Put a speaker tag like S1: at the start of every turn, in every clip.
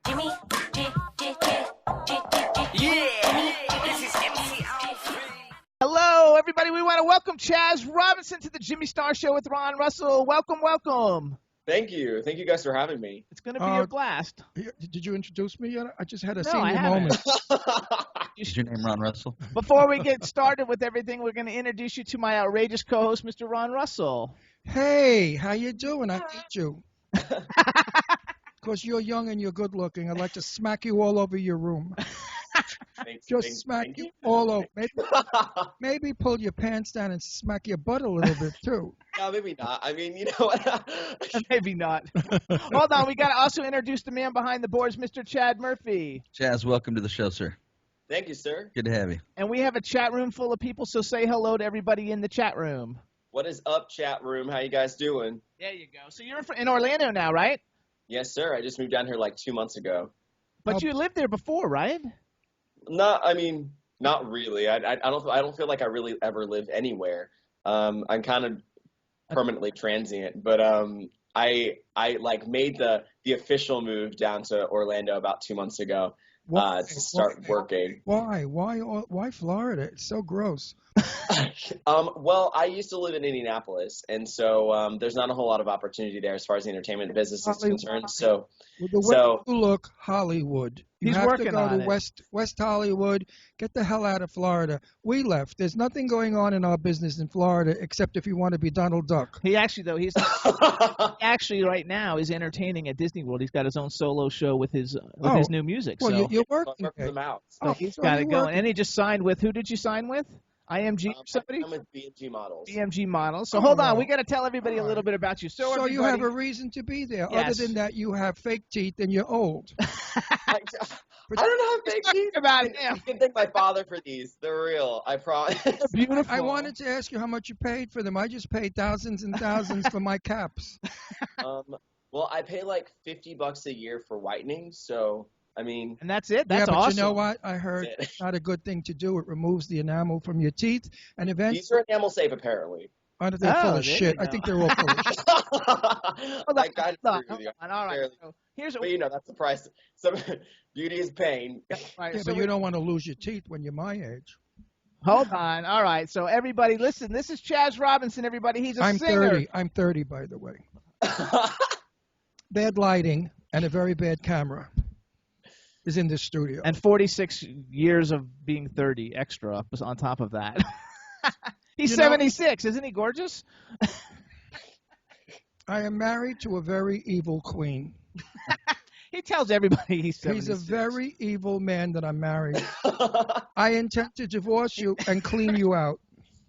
S1: Jimmy, this is MC Alfred.
S2: Hello, everybody. We want to welcome Chaz Robinson to the Jimmy Star Show with Ron Russell. Welcome, welcome.
S3: Thank you. Thank you guys for having me.
S2: It's going to be a blast.
S4: Did you introduce me yet? I just had a
S2: No,
S4: senior
S2: I haven't.
S4: moment.
S5: Is your name Ron Russell?
S2: Before we get started with everything, we're going to introduce you to my outrageous co-host, Mr. Ron Russell.
S4: Hey, how you doing? I need you. Because you're young and you're good looking. I'd like to smack you all over your room. Just smack you all over. Maybe pull your pants down and smack your butt a little bit, too.
S3: No, maybe not. I mean, you know what?
S2: Maybe not. Hold on. We got to also introduce the man behind the boards, Mr. Chad Murphy.
S5: Chaz, welcome to the show, sir.
S3: Thank you, sir.
S5: Good to have you.
S2: And we have a chat room full of people, so say hello to everybody in the chat room.
S3: What is up, chat room? How you guys doing?
S2: There you go. So you're in Orlando now, right?
S3: Yes, sir. I just moved down here like 2 months ago.
S2: But you lived there before, right?
S3: Not really. I don't feel like I really ever lived anywhere. I'm kind of permanently transient, but I like made the official move down to Orlando about 2 months ago to start working.
S4: Why Florida? It's so gross.
S3: Well, I used to live in Indianapolis, and so there's not a whole lot of opportunity there as far as the entertainment business is concerned. So,
S4: the way you look, Hollywood. You have to go to West Hollywood. Get the hell out of Florida. We left. There's nothing going on in our business in Florida except if you want to be Donald Duck.
S2: He actually, though, he's actually right now is entertaining at Disney World. He's got his own solo show with his new music.
S4: Well,
S2: so
S4: you're working.
S3: Them out.
S2: So he's got it going. And he just signed with, who did you sign with? IMG or somebody?
S3: I'm with BMG Models.
S2: BMG Models. So hold on. We got to tell everybody a little bit about you. So
S4: you have a reason to be there.
S2: Yes.
S4: Other than that, you have fake teeth and you're old.
S3: I don't have fake teeth.
S2: About it.
S3: You can thank my father for these. They're real. I promise.
S2: Beautiful.
S4: I wanted to ask you how much you paid for them. I just paid thousands and thousands for my caps.
S3: Well, I pay like $50 a year for whitening, so I mean.
S2: And that's it. That's
S4: but
S2: awesome.
S4: You know what? I heard it's not a good thing to do. It removes the enamel from your teeth, and eventually.
S3: These are enamel safe, apparently.
S4: Aren't they full of shit? I think they're all full of shit.
S3: I got to agree with you.
S2: All right. So
S3: but you know, that's the price. Some beauty is pain.
S2: Right,
S4: yeah,
S2: so
S4: but you don't want to lose your teeth when you're my age.
S2: Hold on. All right. So everybody, listen. This is Chaz Robinson. Everybody, he's a singer.
S4: I'm 30, by the way. Bad lighting and a very bad camera is in this studio.
S2: And 46 years of being 30 extra on top of that. He's 76. Isn't he gorgeous?
S4: I am married to a very evil queen.
S2: He tells everybody he's 76.
S4: He's a very evil man that I'm married. I intend to divorce you and clean you out.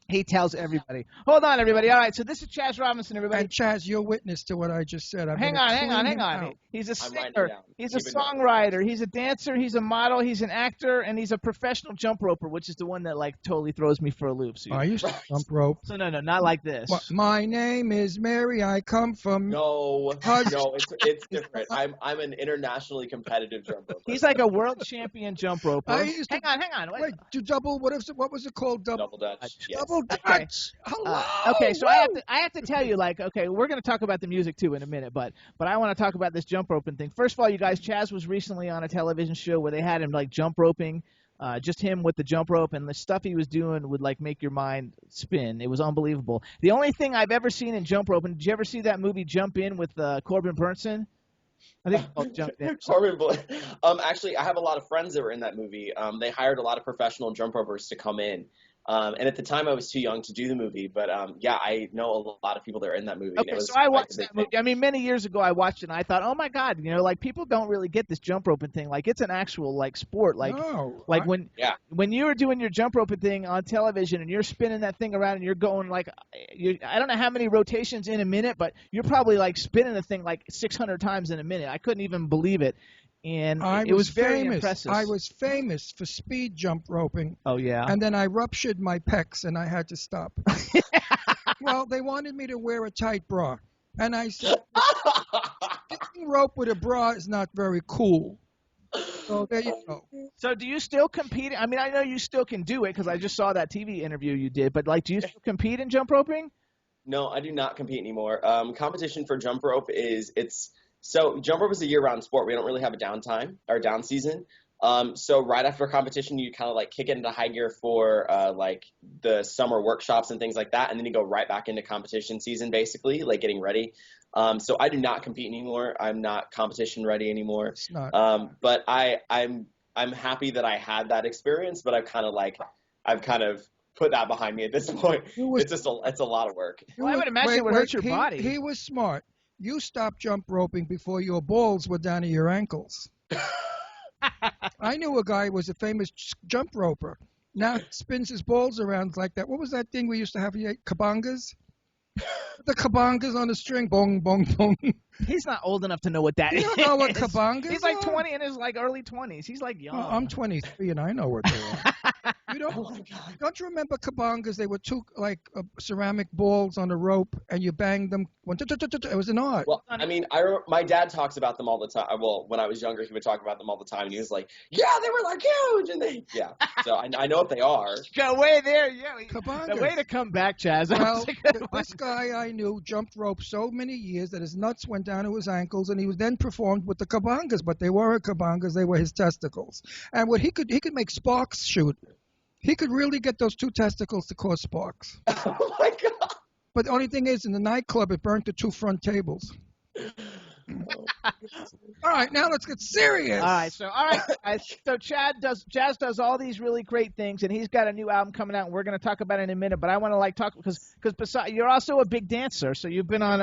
S2: He tells everybody. Hold on, everybody. All right, so this is Chaz Robinson, everybody.
S4: And Chaz, you're witness to what I just said.
S2: Hang on. He's a singer. He's a songwriter. He's a dancer. He's a model. He's an actor. And he's a professional jump roper, which is the one that, like, totally throws me for a loop. So
S4: I used to jump rope.
S2: So, no, not like this.
S4: What? My name is Mary. I come from...
S3: No, it's different. I'm an internationally competitive jump roper.
S2: He's like a world champion jump roper. Hang on.
S4: Wait, do double... What was it called?
S3: Double Dutch. Yes.
S4: Double Dutch. Hello.
S2: Okay, so I have to tell you, like, okay, we're going to talk about the music too in a minute, but I want to talk about this jump roping thing. First of all, you guys, Chaz was recently on a television show where they had him like jump roping, just him with the jump rope, and the stuff he was doing would like make your mind spin. It was unbelievable. The only thing I've ever seen in jump roping, did you ever see that movie Jump In with Corbin Burnson? I think it's called Jump In.
S3: Actually, I have a lot of friends that were in that movie. They hired a lot of professional jump ropers to come in. And at the time, I was too young to do the movie, but yeah, I know a lot of people that are in that movie.
S2: Okay, so I watched that movie. I mean, many years ago, I watched it, and I thought, oh my God, you know, like people don't really get this jump roping thing. Like it's an actual like sport. Like, when you were doing your jump roping thing on television, and you're spinning that thing around, and you're going like, I don't know how many rotations in a minute, but you're probably like spinning the thing like 600 times in a minute. I couldn't even believe it. And it was very impressive.
S4: I was famous for speed jump roping.
S2: Oh, yeah.
S4: And then I ruptured my pecs, and I had to stop. Well, they wanted me to wear a tight bra. And I said, skipping rope with a bra is not very cool. So there you go.
S2: So do you still compete? I mean, I know you still can do it because I just saw that TV interview you did. But, like, do you still compete in jump roping?
S3: No, I do not compete anymore. Competition for jump rope it's So jump rope is a year-round sport. We don't really have a downtime or down season. So right after competition, you kind of like kick it into high gear for like the summer workshops and things like that, and then you go right back into competition season, basically, like getting ready. So I do not compete anymore. I'm not competition ready anymore.
S4: It's not.
S3: But I'm happy that I had that experience, but I've kind of put that behind me at this point. It's a lot of work.
S2: Well, I would imagine it would hurt your body.
S4: He was smart. You stopped jump roping before your balls were down to your ankles. I knew a guy who was a famous jump roper. Now spins his balls around like that. What was that thing we used to have? Kabangas? The kabangas on the string. Bong, bong, bong.
S2: He's not old enough to know what that is.
S4: You don't know what kabangas
S2: He's like
S4: are?
S2: 20 in his like early 20s. He's like young.
S4: I'm 23 and I know what they are. Don't you remember kabangas? They were two like ceramic balls on a rope, and you banged them. It was an art.
S3: Well, I mean, my dad talks about them all the time. Well, when I was younger, he would talk about them all the time, and he was like, "Yeah, they were like huge," and yeah. So I know what they are.
S2: Go way there, yeah.
S4: Kabangas.
S2: The way to come back, Chaz.
S4: Well, this guy I knew jumped rope so many years that his nuts went down to his ankles, and he was then performed with the kabangas, but they weren't kabangas; they were his testicles. And what he could make sparks shoot. He could really get those two testicles to cause sparks.
S3: Oh my God!
S4: But the only thing is, in the nightclub, it burnt the two front tables. All right, now let's get serious.
S2: All right, guys. So Chaz does all these really great things, and he's got a new album coming out, and we're going to talk about it in a minute. But I want to talk because besides, you're also a big dancer. So you've been on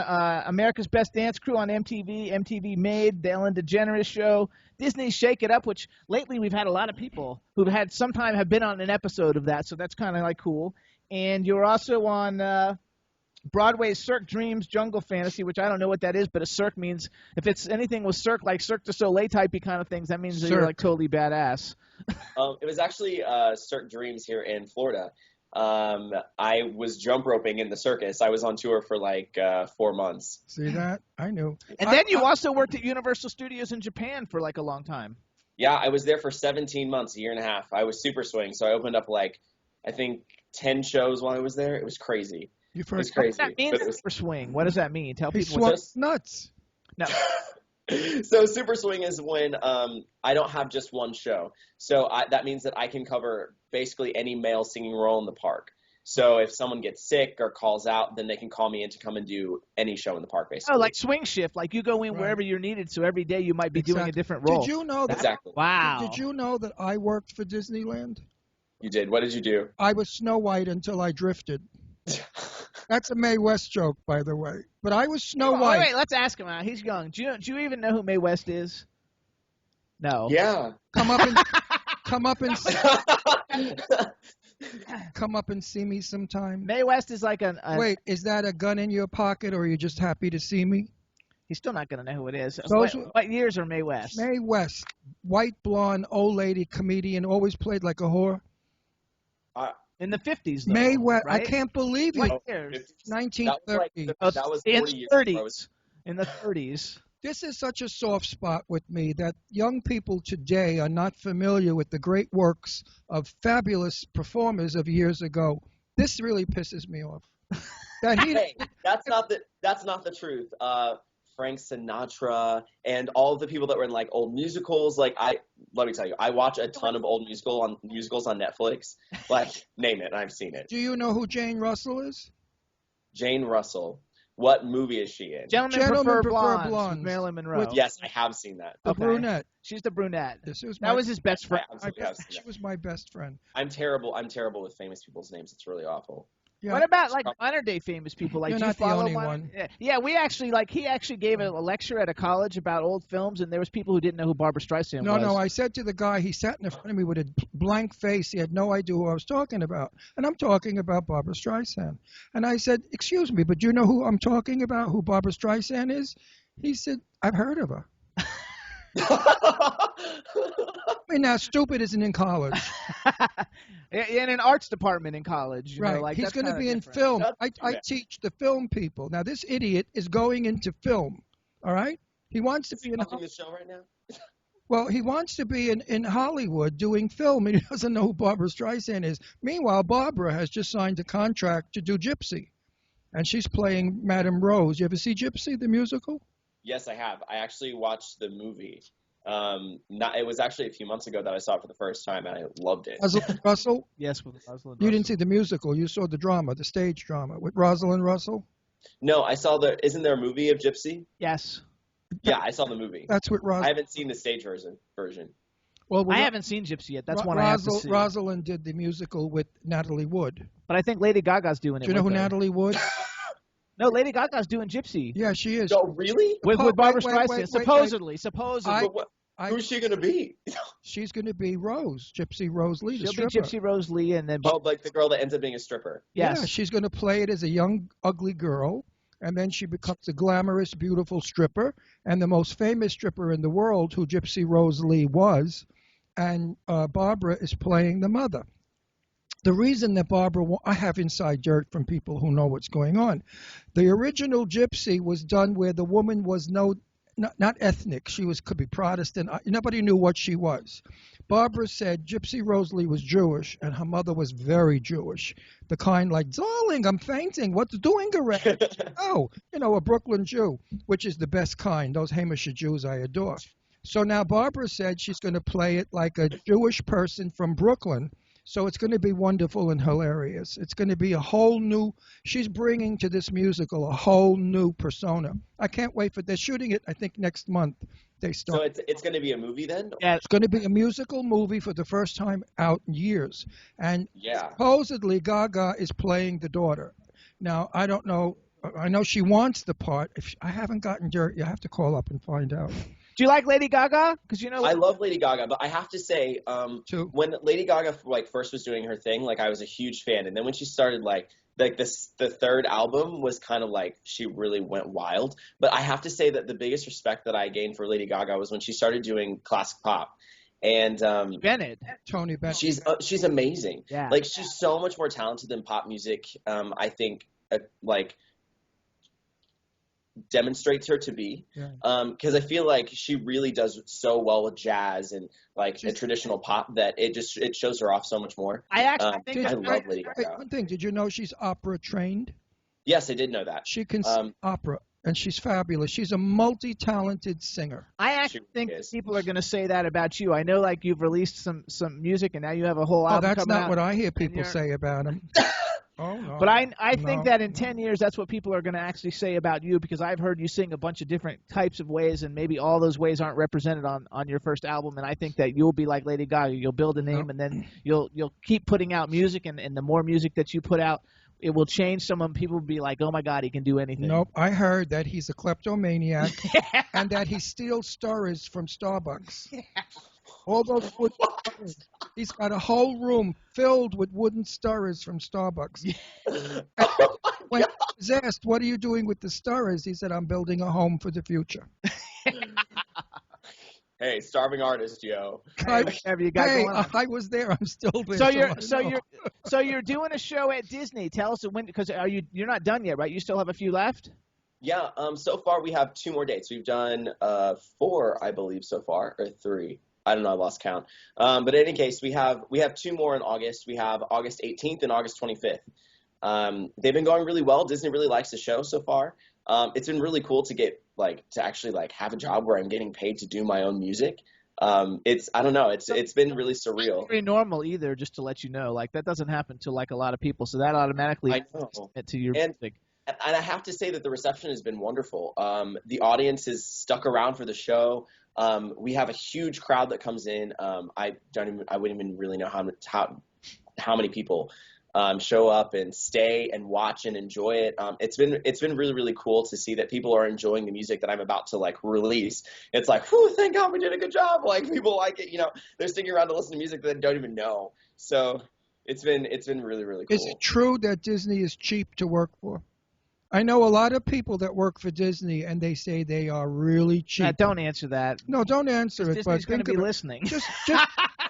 S2: America's Best Dance Crew on MTV, MTV Made, the Ellen DeGeneres Show, Disney's Shake It Up, which lately we've had a lot of people who've had sometime have been on an episode of that. So that's kind of like cool. And you're also on Broadway's Cirque Dreams Jungle Fantasy, which I don't know what that is, but a Cirque means if it's anything with Cirque, like Cirque du Soleil typey kind of things, that means that you're like totally badass.
S3: It was actually Cirque Dreams here in Florida. I was jump roping in the circus. I was on tour for like 4 months.
S4: See that? I knew.
S2: And then you also worked at Universal Studios in Japan for like a long time.
S3: Yeah, I was there for 17 months, a year and a half. I was super swing, so I opened up like I think 10 shows while I was there. It was crazy. It was crazy.
S2: What does that mean, super swing? What does that mean? Tell
S4: he
S2: people.
S4: Nuts.
S2: No.
S3: So super swing is when I don't have just one show. So that means that I can cover basically any male singing role in the park. So if someone gets sick or calls out, then they can call me in to come and do any show in the park, basically.
S2: Oh, like swing shift. Like you go in wherever you're needed, so every day you might be doing a different role.
S4: Did you know that?
S3: Exactly.
S2: Wow.
S4: Did you know that I worked for Disneyland?
S3: You did. What did you do?
S4: I was Snow White until I drifted. That's a Mae West joke, by the way. But I was Snow White.
S2: Wait, let's ask him out. He's young. Do you even know who Mae West is? No.
S3: Yeah.
S4: Come up and see me sometime.
S2: Mae West is like
S4: Wait, is that a gun in your pocket, or are you just happy to see me?
S2: He's still not going to know who it is.
S4: Those
S2: What years are Mae West?
S4: Mae West, white blonde, old lady comedian, always played like a whore.
S2: In the 50s, though,
S4: Mae West,
S2: right?
S4: I can't believe it.
S2: What years?
S4: 1930.
S3: That was 40
S2: in the
S3: years
S2: 30s. In the 30s.
S4: This is such a soft spot with me that young people today are not familiar with the great works of fabulous performers of years ago. This really pisses me off.
S3: Hey, that's not the truth. Frank Sinatra and all of the people that were in like old musicals. Like let me tell you, I watch a ton of old musicals on Netflix. Like name it, I've seen it.
S4: Do you know who Jane Russell is?
S3: Jane Russell. What movie is she in?
S2: Gentlemen Prefer Blondes. Marilyn Monroe.
S3: Yes, I have seen that.
S4: The brunette.
S2: She's the brunette.
S4: That
S2: was his best friend.
S4: She was my best friend.
S3: I'm terrible with famous people's names. It's really awful.
S4: Yeah.
S2: What about like modern day famous people? Like
S4: You're
S2: do you
S4: not the
S2: follow
S4: only one.
S2: Yeah, we actually he actually gave a lecture at a college about old films, and there was people who didn't know who Barbra Streisand was.
S4: No, I said to the guy, he sat in front of me with a blank face. He had no idea who I was talking about. And I'm talking about Barbra Streisand. And I said, excuse me, but do you know who I'm talking about, who Barbra Streisand is? He said, I've heard of her. I mean, now, stupid isn't in college.
S2: In an arts department in college.
S4: Right.
S2: Like,
S4: he's going to be in film. I teach the film people. Now, this idiot is going into film, all right? He wants to be in
S3: the show right now?
S4: Well, he wants to be in Hollywood doing film, and he doesn't know who Barbra Streisand is. Meanwhile, Barbara has just signed a contract to do Gypsy, and she's playing Madame Rose. You ever see Gypsy, the musical?
S3: Yes, I have. I actually watched the movie. It was actually a few months ago that I saw it for the first time, and I loved it.
S4: Rosalind Russell?
S2: Yes, with Rosalind
S4: You
S2: Russell.
S4: didn't see the musical. You saw the drama, the stage drama with Rosalind Russell?
S3: No, I saw isn't there a movie of Gypsy?
S2: Yes.
S3: Yeah, I saw the movie.
S4: That's what
S3: I haven't seen the stage version.
S4: Well,
S2: I haven't seen Gypsy yet. That's one I have to see.
S4: Rosalind did the musical with Natalie Wood.
S2: But I think Lady Gaga's doing it.
S4: Do you know who
S2: with her.
S4: Natalie Wood?
S2: No, Lady Gaga's doing Gypsy.
S4: Yeah, she is.
S3: Oh, really?
S2: With Barbara Streisand.
S4: wait,
S2: Supposedly.
S3: Who's she gonna be?
S4: She's going to be Rose, Gypsy Rose Lee, the
S2: She'll be
S4: stripper.
S2: Gypsy Rose Lee, and then
S3: Like the girl that ends up being a stripper.
S2: yes.
S4: Yeah, she's going to play it as a young, ugly girl, and then she becomes a glamorous, beautiful stripper, and the most famous stripper in the world, who Gypsy Rose Lee was, and Barbara is playing the mother. The reason that I have inside dirt from people who know what's going on. The original Gypsy was done where the woman was not ethnic. She could be Protestant. Nobody knew what she was. Barbara said Gypsy Rose Lee was Jewish, and her mother was very Jewish. The kind like, darling, I'm fainting. What's doing around? Oh, a Brooklyn Jew, which is the best kind. Those Hamisher Jews I adore. So now Barbara said she's going to play it like a Jewish person from Brooklyn. So it's going to be wonderful and hilarious. It's going to be she's bringing to this musical a whole new persona. I can't wait they're shooting it, I think, next month. They start.
S3: So it's going to be a movie then?
S2: Yeah.
S4: It's going to be a musical movie for the first time out in years. And supposedly Gaga is playing the daughter. Now, I don't know. I know she wants the part. I haven't gotten dirt. You have to call up and find out.
S2: Do you like Lady Gaga? Because
S3: I love Lady Gaga, but I have to say, when Lady Gaga first was doing her thing, I was a huge fan, and then when she started the third album was kind of she really went wild. But I have to say that the biggest respect that I gained for Lady Gaga was when she started doing classic pop. And
S4: Tony Bennett.
S3: She's amazing.
S2: Yeah.
S3: She's so much more talented than pop music. I think demonstrates her to be, because I feel like she really does so well with jazz and a traditional pop that it shows her off so much more.
S2: I actually think
S3: I love Lady Gaga.
S4: One thing, did you know she's opera trained?
S3: Yes, I did know that.
S4: She can sing opera, and she's fabulous. She's a multi-talented singer.
S2: I actually think people are going to say that about you. I know you've released some music, and now you have a whole album
S4: that's
S2: coming
S4: not
S2: out,
S4: what I hear people say about him. Oh, no.
S2: But I think that in 10 years, that's what people are going to actually say about you, because I've heard you sing a bunch of different types of ways, and maybe all those ways aren't represented on your first album. And I think that you'll be like Lady Gaga. You'll build a name, and then you'll keep putting out music, and the more music that you put out, it will change. Some people will be like, oh, my God, he can do anything.
S4: Nope. I heard that he's a kleptomaniac and that he steals stirrers from Starbucks. Yeah. All those wooden stirrers. He's got a whole room filled with wooden stirrers from Starbucks. When he was asked, what are you doing with the stirrers? He said, I'm building a home for the future.
S3: Hey, starving artist, yo.
S4: I was there. I'm still there.
S2: So you're doing a show at Disney. Tell us when, because you're not done yet, right? You still have a few left?
S3: Yeah. So far we have 2 more dates. We've done 4, I believe, so far, or 3. I don't know. I lost count. But in any case, we have 2 more in August. We have August 18th and August 25th. They've been going really well. Disney really likes the show so far. It's been really cool to get to actually have a job where I'm getting paid to do my own music. I don't know. It's been really surreal.
S2: Not very normal either. Just to let you know, that doesn't happen to a lot of people. So that automatically to your music.
S3: And I have to say that the reception has been wonderful. The audience has stuck around for the show. We have a huge crowd that comes in. I wouldn't even really know how many people show up and stay and watch and enjoy it. It's been really, really cool to see that people are enjoying the music that I'm about to release. It's whew, thank God we did a good job. People like it. They're sticking around to listen to music that they don't even know. So it's been really, really cool.
S4: Is it true that Disney is cheap to work for? I know a lot of people that work for Disney, and they say they are really cheap.
S2: Don't answer that.
S4: No, don't answer it.
S2: Disney's going to be listening.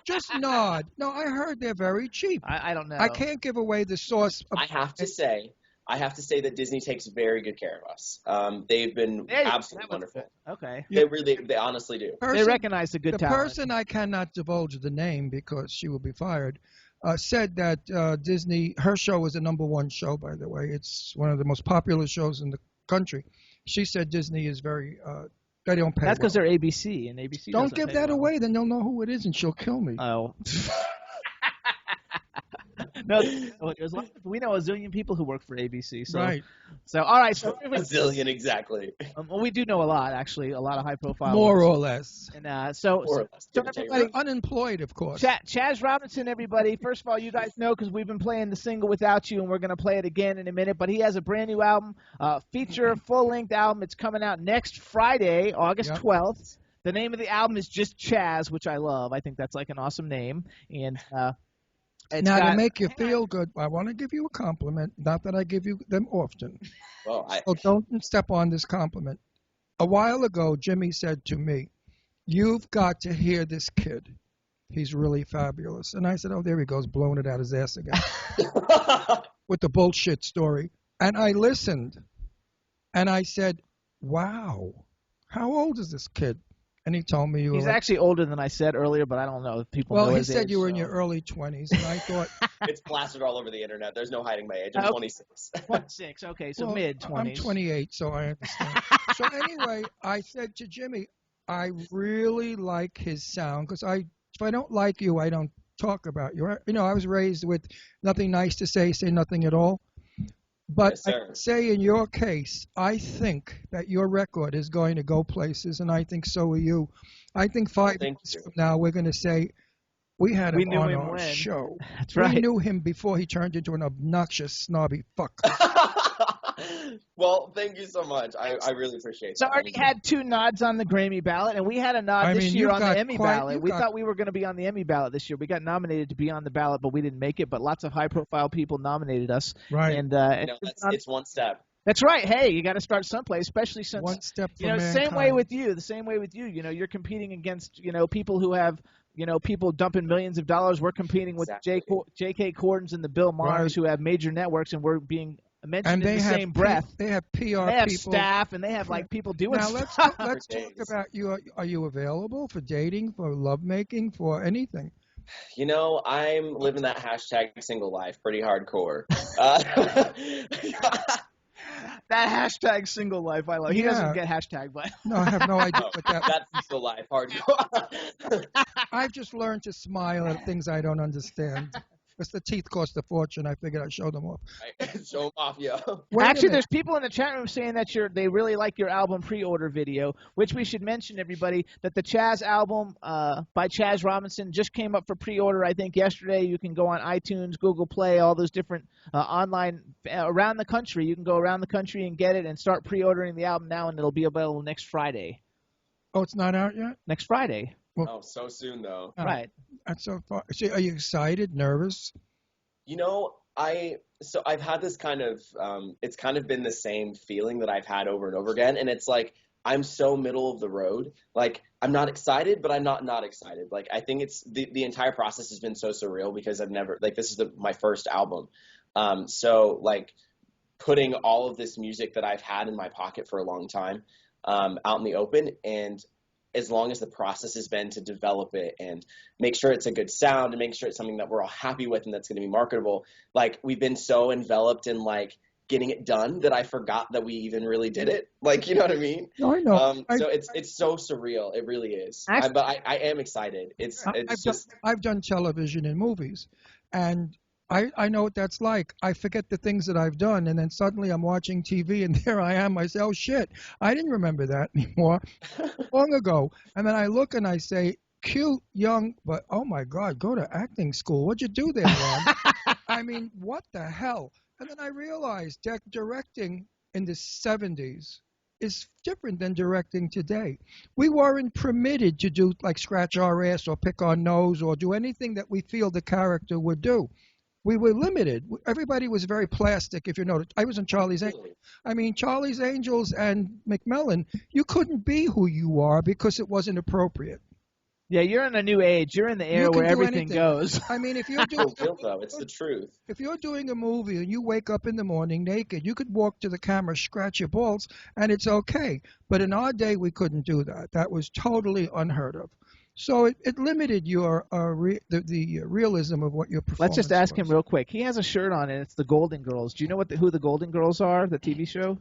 S4: Just nod. No, I heard they're very cheap.
S2: I don't know.
S4: I can't give away the source.
S3: I have to say that Disney takes very good care of us. They've been absolutely wonderful.
S2: Okay.
S3: They honestly do.
S2: They recognize the good talent.
S4: The person, I cannot divulge the name because she will be fired, said that Disney, her show is a #1 show, by the way. It's one of the most popular shows in the country. She said Disney is very, they don't pay
S2: That's because
S4: well.
S2: they're ABC, and ABC
S4: Don't
S2: doesn't
S4: give
S2: pay
S4: that
S2: well.
S4: away, then they'll know who it is, and she'll kill me.
S2: Oh. No, we know a zillion people who work for ABC. So,
S4: Right.
S2: So, all right. So
S3: A zillion, exactly.
S2: well, we do know a lot, actually, a lot of high-profile.
S4: More
S2: ones.
S4: or less.
S2: And so everybody,
S4: They're unemployed, of course.
S2: Chaz Robinson, everybody. First of all, you guys know because we've been playing the single Without You, and we're going to play it again in a minute. But he has a brand new album, feature full-length album. It's coming out next Friday, August 12th. The name of the album is just Chaz, which I love. I think that's like an awesome name. And
S4: now, to make you feel good, I want to give you a compliment. Not that I give you them often.
S3: Well,
S4: So don't step on this compliment. A while ago, Jimmy said to me, "You've got to hear this kid. He's really fabulous." And I said, "Oh, there he goes, blowing it out his ass again with the bullshit story." And I listened, and I said, "Wow, how old is this kid?" And he told me
S2: he's actually older than I said earlier, but I don't know if people know his age.
S4: Well, he said you were in your early 20s, and I thought...
S3: It's plastered all over the internet. There's no hiding my age. I'm 26.
S2: 26, okay, so mid-20s.
S4: I'm 28, so I understand. So anyway, I said to Jimmy, I really like his sound, because if I don't like you, I don't talk about you. You know, I was raised with nothing nice to say nothing at all. But
S3: Yes,
S4: I can say in your case, I think that your record is going to go places, and I think so are you. I think 5 years from now we're going to say, we had him on our show.
S2: That's right.
S4: We knew him before he turned into an obnoxious, snobby fuck.
S3: Well, thank you so much. I really appreciate it.
S2: So already had 2 nods on the Grammy ballot, and we had a nod this year on the Emmy ballot. We thought we were going to be on the Emmy ballot this year. We got nominated to be on the ballot, but we didn't make it. But lots of high-profile people nominated us.
S4: Right.
S2: And
S3: it's one step.
S2: That's right. Hey, you got to start someplace, especially since
S4: one step for
S2: the same way with you. The same way with you. You know, you're competing against people who have people dumping millions of dollars. We're competing with J.K. Cordens and the Bill Maher's who have major networks, and we're being mentioned in the same breath.
S4: They have PR people.
S2: They have staff, and they have people doing
S4: stuff. Now let's talk about you. Are you available for dating, for lovemaking, for anything?
S3: You know, I'm living that hashtag single life pretty hardcore.
S2: That hashtag single life, I love. He doesn't get hashtag, but
S4: no, I have no idea what that.
S3: That's single life hardcore.
S4: I've just learned to smile at things I don't understand. Because the teeth cost a fortune, I figured I'd show them off.
S3: Show them off, yo.
S2: Actually, there's people in the chat room saying that they really like your album pre-order video, which we should mention, everybody, that the Chaz album by Chaz Robinson just came up for pre-order, I think, yesterday. You can go on iTunes, Google Play, all those different online around the country. You can go around the country and get it and start pre-ordering the album now, and it'll be available next Friday.
S4: Oh, it's not out yet?
S2: Next Friday.
S3: Well, so soon, though.
S2: Right.
S4: That's so far. So are you excited, nervous?
S3: You know, I've had this kind of it's kind of been the same feeling that I've had over and over again, and it's like I'm so middle of the road. Like I'm not excited, but I'm not excited. Like I think it's the entire process has been so surreal because I've never this is my first album. So like putting all of this music that I've had in my pocket for a long time out in the open, and as long as the process has been to develop it and make sure it's a good sound and make sure it's something that we're all happy with and that's going to be marketable, like we've been so enveloped in like getting it done that I forgot that we even really did it. Like, you know what I mean?
S4: No, I know.
S3: So it's so surreal. It really is. But I am excited.
S4: I've done television and movies, and I know what that's like. I forget the things that I've done, and then suddenly I'm watching TV, and there I am. I say, oh, shit, I didn't remember that anymore long ago. And then I look and I say, cute, young, but oh, my God, go to acting school. What'd you do there, Ron? I mean, what the hell? And then I realized that directing in the 70s is different than directing today. We weren't permitted to do, like, scratch our ass or pick our nose or do anything that we feel the character would do. We were limited. Everybody was very plastic, if you notice. I was in Charlie's Angels. I mean, Charlie's Angels and McMillan, you couldn't be who you are because it wasn't appropriate.
S2: Yeah, you're in a new age. You're in the era where everything goes.
S4: I mean, if you're doing
S3: it's the truth.
S4: If you're doing a movie and you wake up in the morning naked, you could walk to the camera, scratch your balls, and it's okay. But in our day, we couldn't do that. That was totally unheard of. So it limited your the realism of what your performance
S2: Let's just ask him
S4: was.
S2: real quick. He has a shirt on, and it's the Golden Girls. Do you know who the Golden Girls are? The TV show?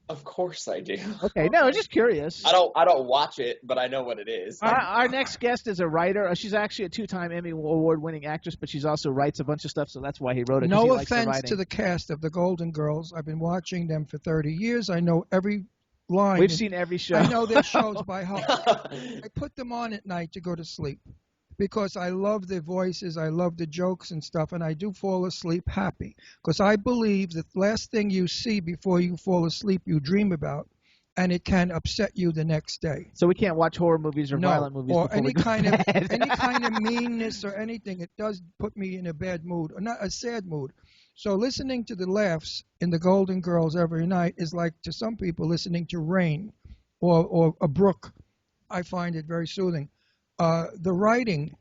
S3: Of course I do.
S2: Okay, no, just curious.
S3: I don't watch it, but I know what it is.
S2: Our next guest is a writer. She's actually a 2-time Emmy Award-winning actress, but she's also writes a bunch of stuff, so that's why he wrote it.
S4: No offense to the cast of the Golden Girls. I've been watching them for 30 years. I know every line.
S2: We've seen every show.
S4: I know their shows by heart. I put them on at night to go to sleep because I love their voices. I love the jokes and stuff, and I do fall asleep happy because I believe the last thing you see before you fall asleep you dream about, and it can upset you the next day.
S2: So we can't watch horror movies or violent movies
S4: or
S2: before
S4: any
S2: we go
S4: kind
S2: to
S4: of
S2: bed.
S4: any kind of meanness or anything. It does put me in a bad mood, or not a sad mood. So listening to the laughs in the Golden Girls every night is like to some people listening to rain or a brook. I find it very soothing. The writing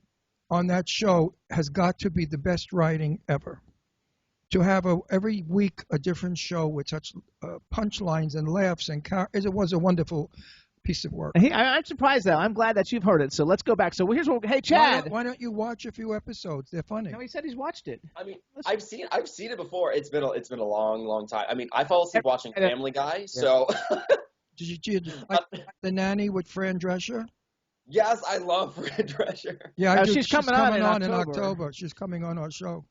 S4: on that show has got to be the best writing ever. To have every week a different show with such punchlines and laughs and it was a wonderful piece of work.
S2: I'm surprised, though. I'm glad that you've heard it. So let's go back. So here's what. Hey, Chad.
S4: Why don't you watch a few episodes? They're funny.
S2: No, he said he's watched it.
S3: I mean, I've seen it before. It's been a long time. I mean, I fall asleep watching Family Guy, so.
S4: Did you like The Nanny with Fran Drescher?
S3: Yes, I love Fran Drescher.
S4: Yeah,
S2: she's coming on in
S4: October. She's coming on our show.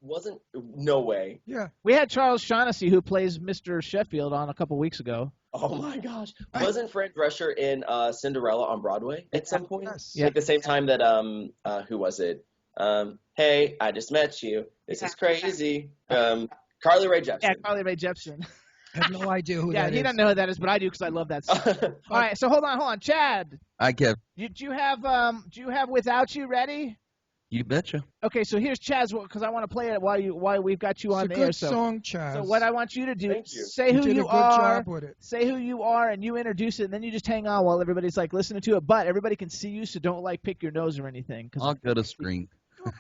S3: No way.
S4: Yeah.
S2: We had Charles Shaughnessy, who plays Mr. Sheffield, on a couple weeks ago.
S3: Oh my gosh! Wasn't Fran Drescher in Cinderella on Broadway at some point?
S4: Yes.
S2: Yeah.
S3: Like the same time that who was it? Hey, I just met you. This is crazy. Carly Rae Jepsen.
S2: Yeah, Carly Rae Jepsen.
S4: I have no idea who that is.
S2: Yeah, he doesn't know who that is, but I do because I love that song. All right, so hold on, Chad.
S5: I kept.
S2: Do you have Without You ready?
S5: You betcha.
S2: Okay, so here's Chaz because I want to play it while we've got you on the air.
S4: It's a good song, Chaz.
S2: So what I want you to do,
S3: Thank you.
S2: say who
S4: did
S2: you
S4: a good
S2: are,
S4: job with it.
S2: say who you are, and you introduce it, and then you just hang on while everybody's like listening to it. But everybody can see you, so don't like pick your nose or anything.
S5: I'll go to screen.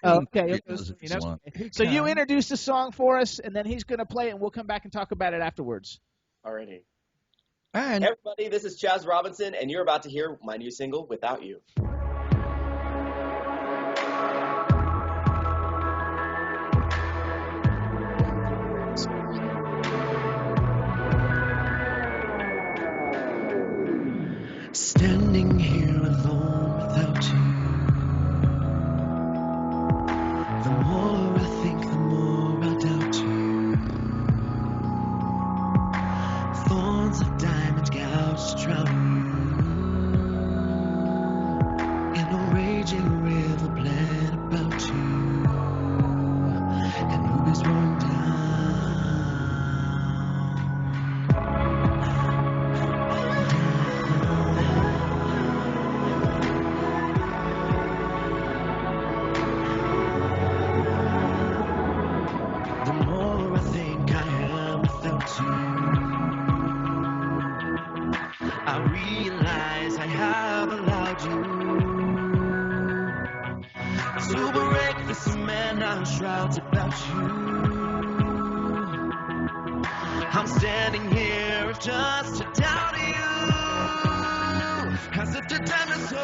S2: Oh, okay.
S5: Pick your nose if you want.
S2: So you introduce the song for us, and then he's going to play it, and we'll come back and talk about it afterwards.
S3: Alrighty.
S4: And
S3: Hey everybody, this is Chaz Robinson, and you're about to hear my new single, Without You.
S6: Standing here alone without you. The more I think, the more I doubt you. Thorns of diamond gouts drown you. In a raging river bled about you. And who is run down? The more I think I am without you, I realize I have allowed you to break the cement and shrouds about you. I'm standing here just to doubt you, as if the time is so.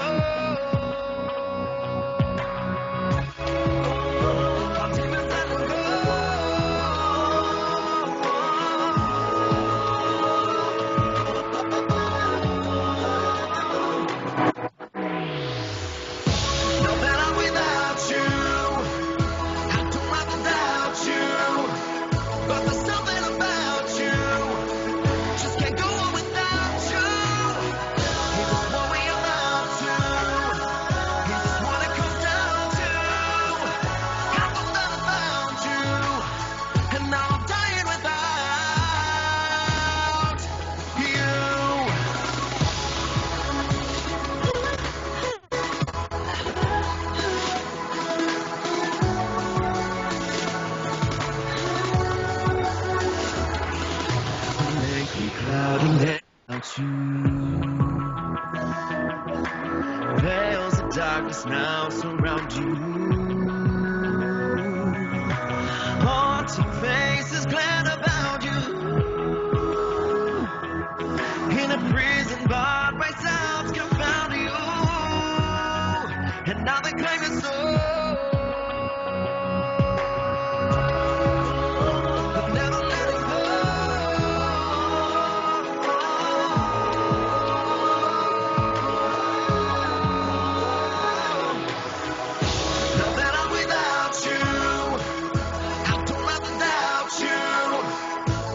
S6: Veils of darkness now surround you. Haunting faces glare about you. In a prison barred by sounds confound you. and now they claim it's so. But never let it go. Now that I'm without you, I don't have to doubt you.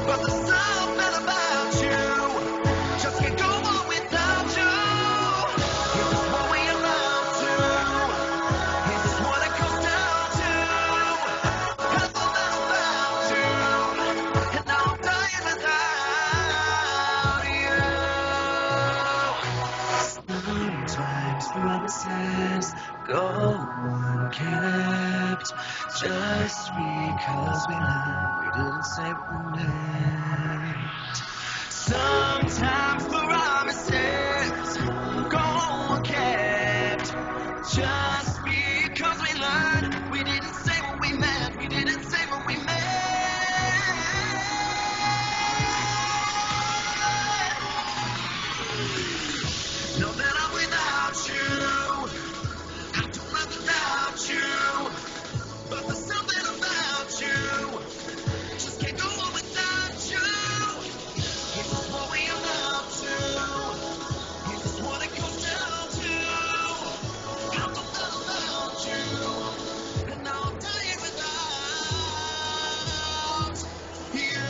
S6: But there's something about you, just can't go on without you. Is this what we allowed to? Is this what it comes down to? 'Cause I'm not about you, and now I'm dying without you. Sometimes promises go unkept, just because we lied, we didn't say what we meant. Sometimes promises go unkept, just because we lied, we didn't say what we meant, we didn't say what we meant. Know that I'm without you, I don't have to doubt you, but there's something about you, just can't go on without you. Is this what we amount to? Is this what it comes down to? I don't know about you, and now I'm dying without you.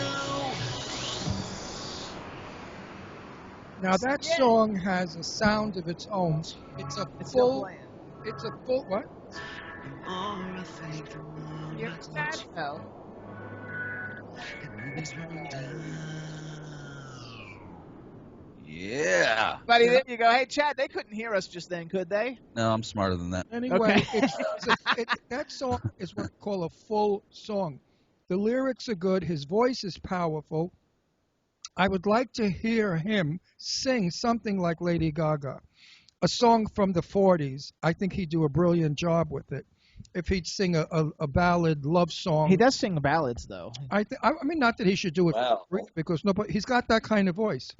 S4: Now that song has a sound of its own. It's a
S2: It's still
S4: full.
S2: playing.
S4: It's a full what?
S6: Or I think the more
S2: You're
S6: I
S2: sad
S6: touch,
S2: though.
S6: and movies running down.
S5: Yeah.
S2: Buddy, there you go. Hey, Chad, they couldn't hear us just then, could they?
S5: No, I'm smarter than that.
S4: Anyway,
S2: Okay.
S4: that song is what we call a full song. The lyrics are good. His voice is powerful. I would like to hear him sing something like Lady Gaga, a song from the 40s. I think he'd do a brilliant job with it. If he'd sing a ballad love song.
S2: He does sing ballads, though.
S4: I mean, not that he should do it
S3: Wow.
S4: for free, because nobody. He's got that kind of voice.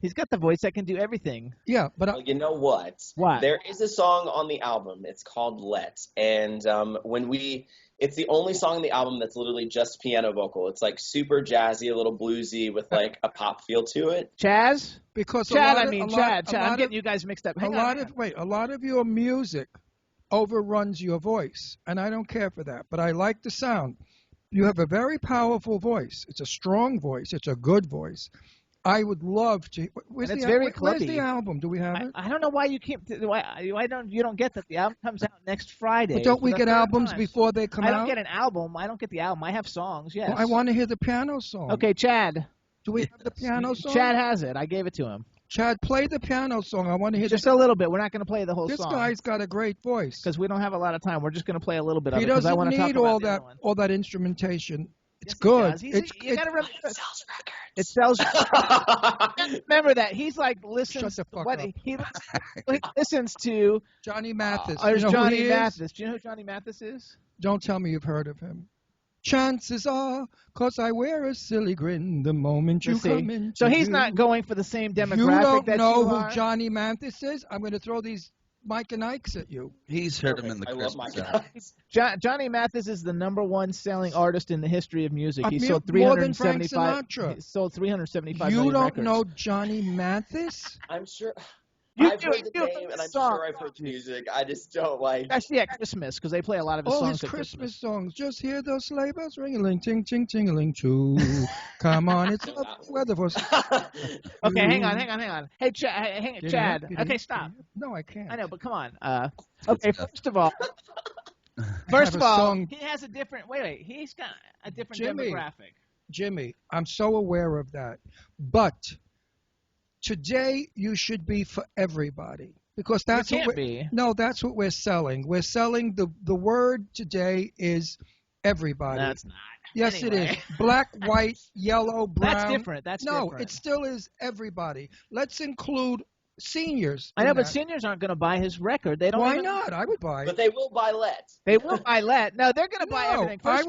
S2: He's got the voice that can do everything.
S4: Yeah, but
S3: Well, you know what?
S2: What?
S3: There is a song on the album. It's called Let. And it's the only song on the album that's literally just piano vocal. It's like super jazzy, a little bluesy with like a pop feel to it.
S2: Chaz?
S4: because
S2: Chad,
S4: a
S2: Chad. I'm
S4: lot
S2: getting
S4: of,
S2: you guys mixed up.
S4: a lot of your music overruns your voice, and I don't care for that. But I like the sound. You have a very powerful voice. It's a strong voice. It's a good voice. I would love to. Where's
S2: And it's
S4: the,
S2: very
S4: where's
S2: clubby.
S4: the album? Do we have it?
S2: I don't know why you keep. Why you don't get that the album comes out next Friday.
S4: But don't we
S2: for the
S4: get
S2: third
S4: albums
S2: time.
S4: before they come
S2: I
S4: out?
S2: don't get an album. I don't get the album. I have songs. Yes.
S4: Well, I want to hear the piano song.
S2: Okay, Chad.
S4: Do we have the piano song?
S2: Chad has it. I gave it to him.
S4: Chad, play the piano song. I want to hear
S2: Just a little bit. We're not going to play the whole
S4: This
S2: song.
S4: guy's got a great voice.
S2: because we don't have a lot of time. We're just going to play a little bit of
S4: He
S2: it because I
S4: doesn't
S2: want to talk
S4: need
S2: about
S4: all
S2: the
S4: that
S2: other one.
S4: all that instrumentation. It's
S2: Yes, he
S4: good.
S2: does. You
S4: It's
S2: gotta remember.
S6: Sells records.
S2: It sells. Remember that he's like listens.
S4: Shut the fuck
S2: what
S4: up.
S2: he listens to.
S4: Johnny Mathis.
S2: There's
S4: you know who
S2: Johnny
S4: he is?
S2: Mathis. Do you know who Johnny Mathis is?
S4: Don't tell me you've heard of him. Chances are, 'cause I wear a silly grin the moment you
S2: Let's see.
S4: come in.
S2: So he's not going for the same demographic
S4: You don't
S2: that
S4: know
S2: you
S4: who
S2: are?
S4: Johnny Mathis is? I'm going to throw these Mike and Ikes at you.
S5: He's heard him in the
S3: I love my
S5: Christmas album.
S3: guys.
S2: Johnny Mathis is the #1 selling artist in the history of music. He sold
S4: More than Frank
S2: 375.
S4: Sinatra.
S2: He sold 375
S4: You
S2: million
S4: don't
S2: records.
S4: know Johnny Mathis?
S3: I'm sure.
S2: You
S3: I've
S2: do-
S3: heard the
S2: you
S3: name, and I'm
S2: song.
S3: sure I've heard the music. I just don't like.
S2: Actually, at Christmas because they play a lot of his
S4: All
S2: songs
S4: his
S2: at
S4: Christmas songs. Just hear those sleigh bells ring-a-ling, ting, ting-a-ling, choo. Come on, it's lovely weather for...
S2: Okay, hang on. Hey, hang on,
S4: Get
S2: Chad.
S4: it?
S2: Okay, stop.
S4: No, I can't.
S2: I know, but come on. Okay,
S5: stuff.
S2: first of all,
S4: have a song-
S2: he has a different. Wait. He's got a different
S4: Jimmy.
S2: demographic.
S4: Jimmy, I'm so aware of that. But today you should be for everybody. Because that's
S2: You
S4: what
S2: can't
S4: we're,
S2: be.
S4: No, that's what we're selling. We're selling the word today is everybody.
S2: That's not.
S4: Yes, it
S2: Anyway.
S4: is. Black, white, yellow, brown.
S2: That's different. That's
S4: no,
S2: different.
S4: it still is everybody. Let's include seniors.
S2: I know,
S4: in
S2: but
S4: that.
S2: seniors aren't going to buy his record. They don't.
S4: Why
S2: even...
S4: not? I would buy
S3: But
S4: it.
S3: they will buy Let.
S2: They will buy Let. No, they're going to buy
S4: No,
S2: everything. First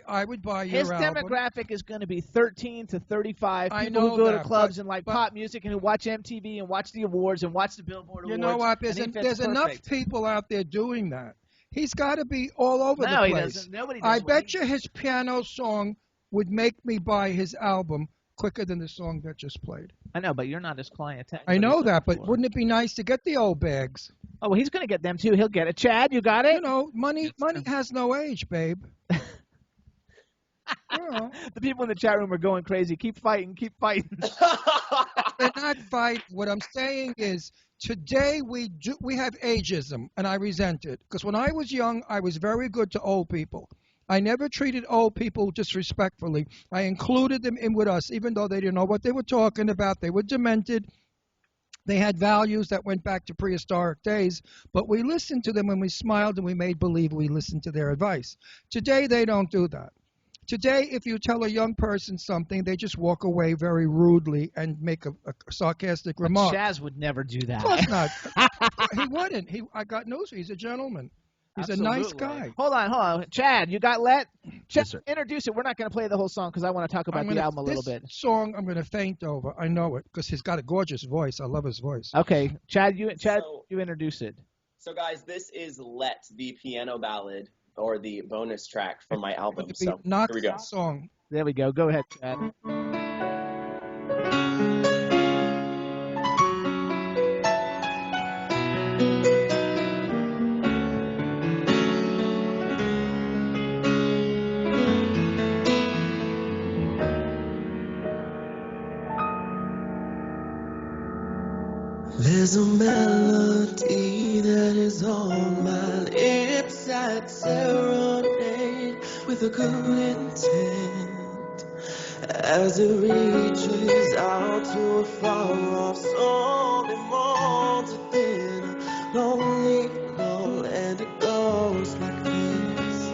S4: I would buy
S2: his
S4: your album.
S2: demographic is going to be 13 to 35
S4: I
S2: people
S4: know
S2: who go to
S4: that,
S2: clubs
S4: but-
S2: and like
S4: but-
S2: pop music and who watch MTV and watch the awards and watch the Billboard
S4: You
S2: Awards.
S4: know what?
S2: and he fits
S4: There's enough
S2: perfect.
S4: people out there doing that. He's got to be all over the
S2: No,
S4: place.
S2: he doesn't. Nobody does.
S4: I
S2: what
S4: bet
S2: he-
S4: you his piano song would make me buy his album quicker than the song that just played.
S2: I know, but you're not his clientele.
S4: I know
S2: Nobody's
S4: that, but
S2: looking for it.
S4: wouldn't it be nice to get the old bags?
S2: Oh, well, he's going to get them too. He'll get it. Chad, you got it?
S4: You know, money has no age, babe. You know,
S2: The people in the chat room are going crazy. Keep fighting. Keep fighting.
S4: they're not fighting. What I'm saying is, today we have ageism, and I resent it. Because when I was young, I was very good to old people. I never treated old people disrespectfully. I included them in with us, even though they didn't know what they were talking about. They were demented. They had values that went back to prehistoric days, but we listened to them and we smiled and we made believe we listened to their advice. Today, they don't do that. Today, if you tell a young person something, they just walk away very rudely and make a sarcastic remark.
S2: Chaz would never do that.
S4: Of course not. He wouldn't. I got news for you. He's a gentleman. He's a nice
S2: Absolutely.
S4: guy.
S2: Hold on. Chad, you got Let?
S5: Yes, sir.
S2: Introduce it. We're not going to play the whole song because I want to talk about the album a little bit.
S4: This song I'm going to faint over. I know it because he's got a gorgeous voice. I love his voice.
S2: Okay, Chad, you
S3: So-
S2: introduce it.
S3: So guys, this is Let, the piano ballad or the bonus track from my album.
S4: It's
S3: So
S4: not
S3: here we go.
S4: a song.
S2: There we go. Go ahead, Chad.
S6: There's a melody that is on my lips. I'd serenade with a good intent as it reaches out to a far off soul. It moans within a lonely call, and it goes like this.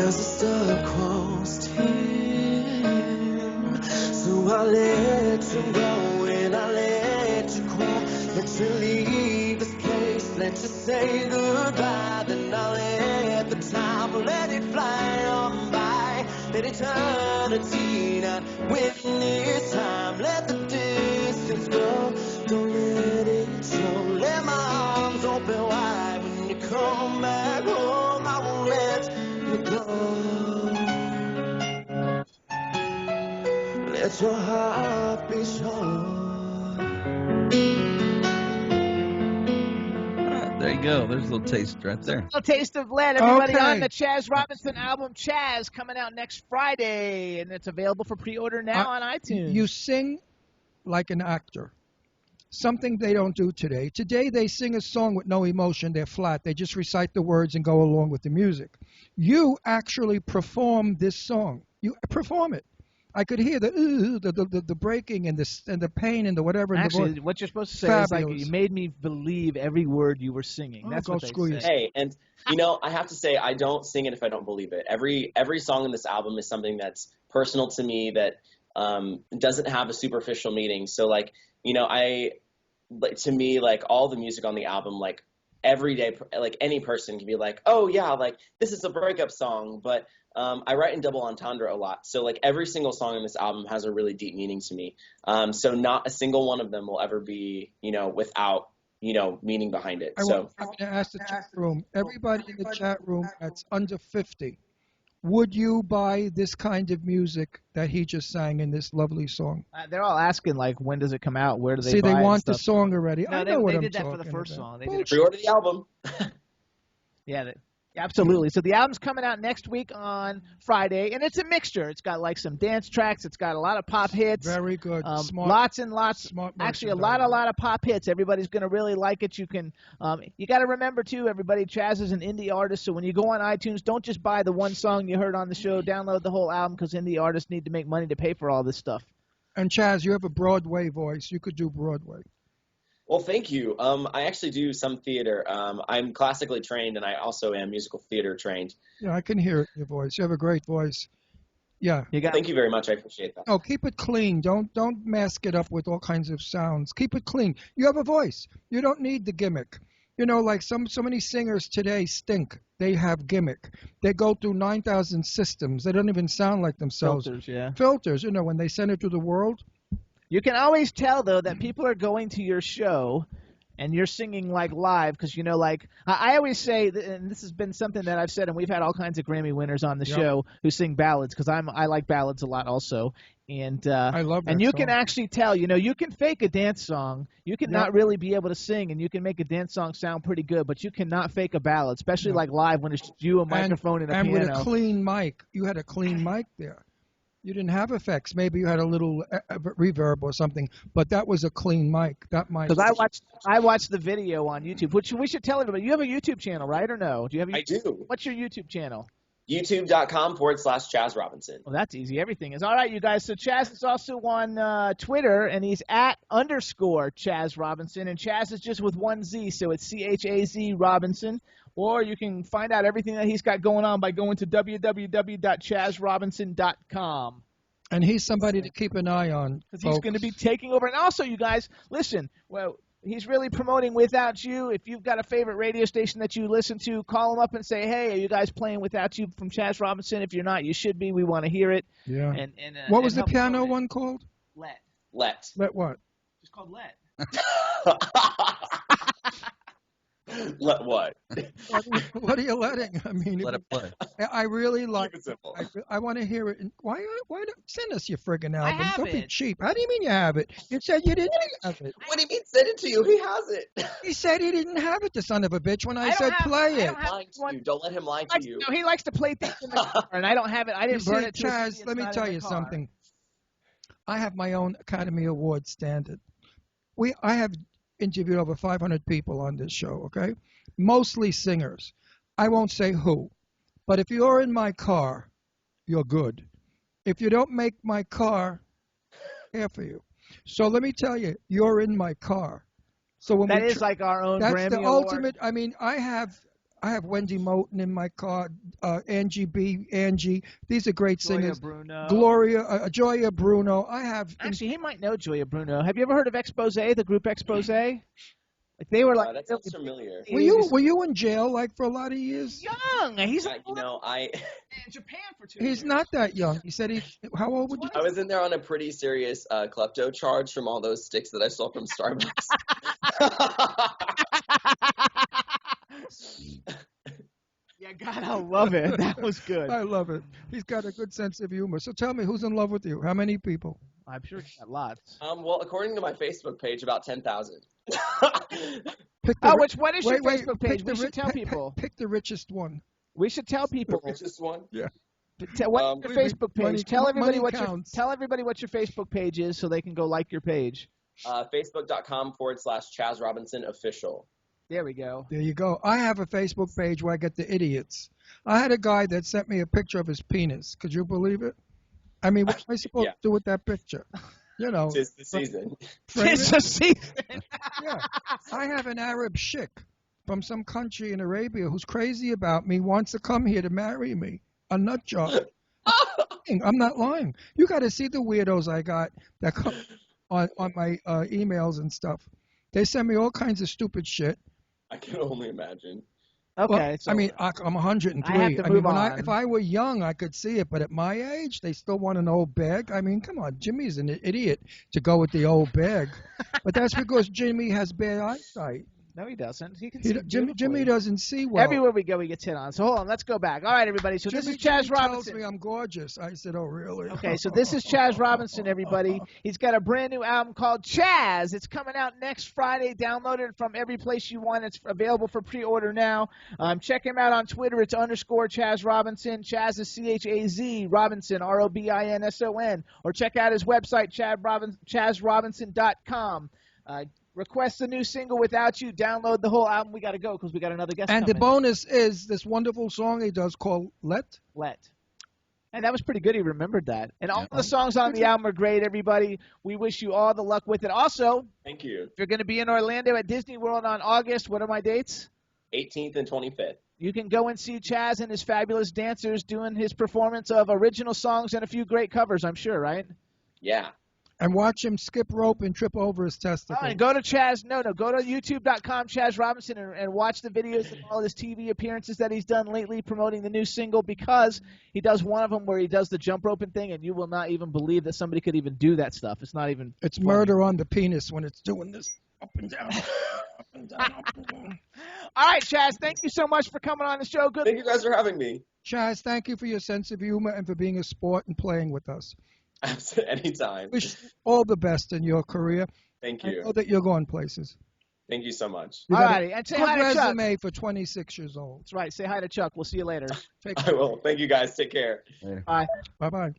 S6: As the star-crossed him, so I let you go and I let you crawl. Let you leave this place, let you say goodbye. Then I let the time, let it fly on by. Let eternity not win this time. Let the distance go, don't let it show. Let my arms open wide when you come back home. I won't let you go. Let your heart be sure.
S5: There you go. There's a little taste right there.
S2: A little taste of Let, everybody,
S4: Okay.
S2: on the Chaz Robinson album, Chaz, coming out next Friday, and it's available for pre-order now on iTunes.
S4: You sing like an actor. Something they don't do today. Today they sing a song with no emotion. They're flat. They just recite the words and go along with the music. You actually perform this song. You perform it. I could hear the breaking and the pain and the whatever. In the
S2: Actually,
S4: voice.
S2: what you're supposed to say is like,
S4: Fabulous.
S2: you made me believe every word you were singing.
S4: Oh,
S2: That's
S4: go
S2: what they
S4: screw
S2: say.
S4: yourself.
S3: Hey, and I have to say, I don't sing it if I don't believe it. Every song in this album is something that's personal to me that doesn't have a superficial meaning. So like, to me, like all the music on the album, like every day, like any person can be like, oh yeah, like this is a breakup song, but I write in double entendre a lot. So like every single song in this album has a really deep meaning to me. So not a single one of them will ever be, without, meaning behind it.
S4: I
S3: So
S4: want to ask the chat room, everybody in the chat room that's under 50, would you buy this kind of music that he just sang in this lovely song?
S2: They're all asking, like, when does it come out? Where do they
S4: See,
S2: buy
S4: they
S2: it
S4: want
S2: and
S4: the
S2: stuff.
S4: song already.
S2: No,
S4: I
S2: they,
S4: know what
S2: they
S4: I'm
S2: did that
S4: talking
S2: for the first
S4: about.
S2: song. They did it.
S3: pre-order the album.
S2: Yeah, absolutely. So the album's coming out next week on Friday, and it's a mixture. It's got like some dance tracks. It's got a lot of pop hits.
S4: Very good. Smart.
S2: Lots and lots.
S4: Smart
S2: Actually, a
S4: merchandising.
S2: lot of pop hits. Everybody's going to really like it. You can, you got to remember too, everybody, Chaz is an indie artist. So when you go on iTunes, don't just buy the one song you heard on the show. Download the whole album because indie artists need to make money to pay for all this stuff.
S4: And Chaz, you have a Broadway voice. You could do Broadway.
S3: Well, thank you. I actually do some theater. I'm classically trained, and I also am musical theater trained.
S4: Yeah, I can hear it in your voice. You have a great voice. Yeah.
S3: Thank you very much. I appreciate that.
S4: Oh, keep it clean. Don't mask it up with all kinds of sounds. Keep it clean. You have a voice. You don't need the gimmick. You know, like so many singers today stink. They have gimmick. They go through 9,000 systems. They don't even sound like themselves.
S2: Filters, yeah.
S4: Filters, you know, when they send it to the world.
S2: You can always tell, though, that people are going to your show and you're singing like live because, you know, like I always say, and this has been something that I've said, and we've had all kinds of Grammy winners on the show who sing ballads because I like ballads a lot also. And
S4: I love that
S2: and you
S4: song.
S2: can actually tell, you know, you can fake a dance song. You can not really be able to sing, and you can make a dance song sound pretty good, but you cannot fake a ballad, especially like live when it's you, a microphone, and a piano.
S4: And with a clean mic. You had a clean mic there. You didn't have effects. Maybe you had a little reverb or something, but that was a clean mic. That mic.
S2: Because I watched the video on YouTube, which we should tell everybody. You have a YouTube channel, right, or no? Do you have?
S3: I do.
S2: What's your YouTube channel?
S3: YouTube.com/Chaz Robinson.
S2: Well, that's easy. Everything is. All right, you guys. So Chaz is also on Twitter, and he's @_Chaz Robinson, and Chaz is just with one Z, so it's CHAZ Robinson. Or you can find out everything that he's got going on by going to www.chazrobinson.com.
S4: And he's somebody to keep an eye on.
S2: Because he's going to be taking over. And also, you guys, listen, well, he's really promoting Without You. If you've got a favorite radio station that you listen to, call him up and say, hey, are you guys playing Without You from Chaz Robinson? If you're not, you should be. We want to hear it.
S4: Yeah. What was the piano one called?
S2: Let.
S4: Let what?
S2: It's called Let.
S3: Let what?
S4: What are you letting? I mean,
S5: Let it play.
S4: I really like.
S3: Keep it simple.
S4: I want to hear it. Why don't send us your friggin' album?
S2: have
S4: Don't be
S2: it.
S4: cheap. How do you mean you have it? You said you didn't have it.
S3: What do you mean send it to you? He has it.
S4: He said he didn't have it, the son of a bitch, when I said play
S2: I
S4: it.
S2: don't have
S3: Lying to you. Don't let him lie to you.
S2: No, he likes to play things in the car, and I don't have it. I didn't
S4: You
S2: burn
S4: see,
S2: it to a
S4: Chaz,
S2: CD.
S4: let me
S2: It's not
S4: tell
S2: in
S4: you
S2: the car.
S4: something. I have my own Academy Award standard. I have interviewed over 500 people on this show, okay? Mostly singers. I won't say who. But if you're in my car, you're good. If you don't make my car, care for you. So let me tell you, you're in my car. So when
S2: That is like our own
S4: that's
S2: Grammy
S4: the
S2: Award.
S4: ultimate. I mean, I have Wendy Moten in my car, Angie. These are great
S2: Joya
S4: singers.
S2: Bruno.
S4: Gloria, Joya Bruno. I have.
S2: Actually, he might know Joya Bruno. Have you ever heard of Expose, the group Expose? Like they were like
S3: That sounds familiar.
S4: Were you in jail like for a lot of years?
S2: young. He's
S3: You know,
S2: in Japan for 2
S4: He's
S2: years.
S4: not that young. He said how old would you?
S3: I was in there on a pretty serious klepto charge from all those sticks that I stole from Starbucks.
S2: Yeah, God, I love it. That was good.
S4: I love it. He's got a good sense of humor. So tell me, who's in love with you? How many people?
S2: I'm sure he's got lots.
S3: Well, according to my Facebook page, about 10,000.
S4: Pick
S2: What is your Facebook page?
S4: pick
S2: We
S4: the
S2: should tell people.
S4: Pick the richest one.
S2: We should tell people.
S3: Just one.
S2: What's your Facebook page?
S4: money-
S2: Tell everybody
S4: money counts.
S2: tell everybody what your Facebook page is so they can go like your page.
S3: Facebook.com/Chaz Robinson official.
S2: There we go.
S4: There you go. I have a Facebook page where I get the idiots. I had a guy that sent me a picture of his penis. Could you believe it? I mean, what am I supposed to do with that picture? You know.
S3: Tis the season.
S2: It's a season.
S4: Yeah. I have an Arab chick from some country in Arabia who's crazy about me, wants to come here to marry me. A nut job. I'm not lying. You got to see the weirdos I got that come on my emails and stuff. They send me all kinds of stupid shit.
S3: I can only imagine.
S2: Okay.
S4: Well,
S2: So
S4: I mean, I'm 103.
S2: I have to move on.
S4: If I were young, I could see it. But at my age, they still want an old bag. I mean, come on. Jimmy's an idiot to go with the old bag. But that's because Jimmy has bad eyesight.
S2: no, he doesn't. He can see
S4: Jimmy
S2: beautifully.
S4: doesn't see well.
S2: Everywhere we go, he gets hit on. So hold on, let's go back. All right, everybody. So this is Chaz
S4: Jimmy
S2: Robinson.
S4: tells me I'm gorgeous. I said, oh, really?
S2: Okay, so this is Chaz Robinson, everybody. He's got a brand new album called Chaz. It's coming out next Friday. Download it from every place you want. It's available for pre-order now. Check him out on Twitter. It's _Chaz Robinson. Chaz is CHAZ Robinson, ROBINSON. Or check out his website, ChazRobinson.com. Request a new single Without You. Download the whole album. We got to go because we got another guest
S4: And the
S2: coming.
S4: bonus is this wonderful song he does called Let.
S2: And that was pretty good. He remembered that. And all the songs on the album are great, everybody. We wish you all the luck with it. Also,
S3: Thank you.
S2: if you're going to be in Orlando at Disney World on August, what are my dates?
S3: 18th and 25th.
S2: You can go and see Chaz and his fabulous dancers doing his performance of original songs and a few great covers, I'm sure, right?
S3: Yeah.
S4: And watch him skip rope and trip over his testicles.
S2: Oh, and go to Chaz. No, go to YouTube.com, Chaz Robinson, and watch the videos of all his TV appearances that he's done lately promoting the new single, because he does one of them where he does the jump roping thing, and you will not even believe that somebody could even do that stuff. It's not even.
S4: It's funny. Murder on the penis when it's doing this up and down, up and down, up and down.
S2: All right, Chaz, thank you so much for coming on the show. Good.
S3: Thank you guys for having me.
S4: Chaz, thank you for your sense of humor and for being a sport and playing with us.
S3: Anytime.
S4: Wish all the best in your career.
S3: Thank you.
S4: I know that you're going places.
S3: Thank you so much.
S2: All righty, and say hi to Chuck.
S4: Resume for 26 years old.
S2: That's right. Say hi to Chuck. We'll see you later.
S3: I will. Thank you guys. Take care.
S2: Bye.
S4: Bye-bye.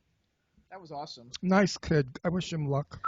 S2: That was awesome.
S4: Nice kid. I wish him luck.